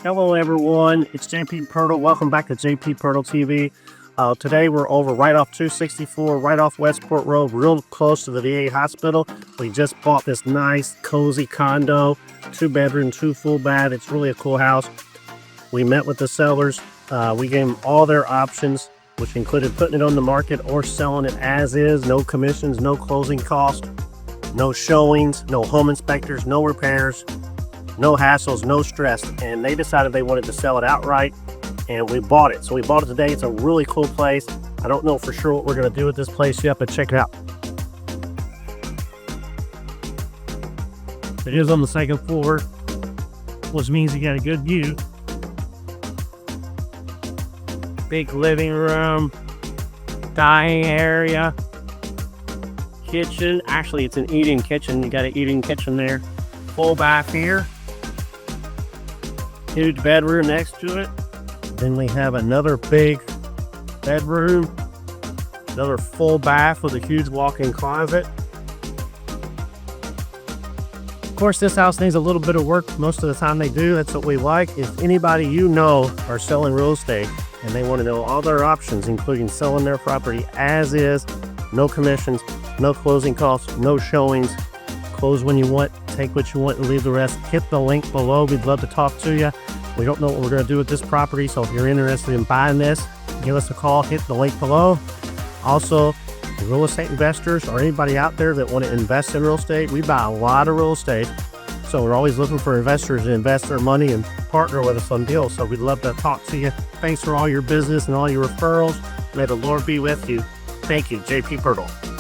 Hello everyone, it's JP Pirtle. Welcome back to JP Pirtle TV. Today we're over right off 264, right off Westport Road, real close to the VA hospital. We just bought this nice, cozy condo, 2-bedroom, 2 full bath. It's really a cool house. We met with the sellers. We gave them all their options, which included putting it on the market or selling it as is. No commissions, no closing costs, no showings, no home inspectors, no repairs, no hassles, no stress. And they decided they wanted to sell it outright, and we bought it. So we bought it today. It's a really cool place. I don't know for sure what we're going to do with this place yet, but check it out. It is on the second floor, which means you got a good view. Big living room, dining area, kitchen. Actually, it's an eating kitchen. You got an eating kitchen there. Full bath here. Huge bedroom next to it. Then we have another big bedroom, another full bath with a huge walk-in closet. Of course, this house needs a little bit of work. Most of the time they do. That's what we like. If anybody you know are selling real estate and they want to know all their options, including selling their property as is, no commissions, no closing costs, no showings, close when you want, take what you want and leave the rest, hit the link below. We'd love to talk to you. We don't know what we're going to do with this property, so if you're interested in buying this, give us a call, hit the link below. Also, real estate investors or anybody out there that want to invest in real estate, we buy a lot of real estate, so we're always looking for investors to invest their money and partner with us on deals. So we'd love to talk to you. Thanks for all your business and all your referrals. May the Lord be with you. Thank you, JP Pirtle.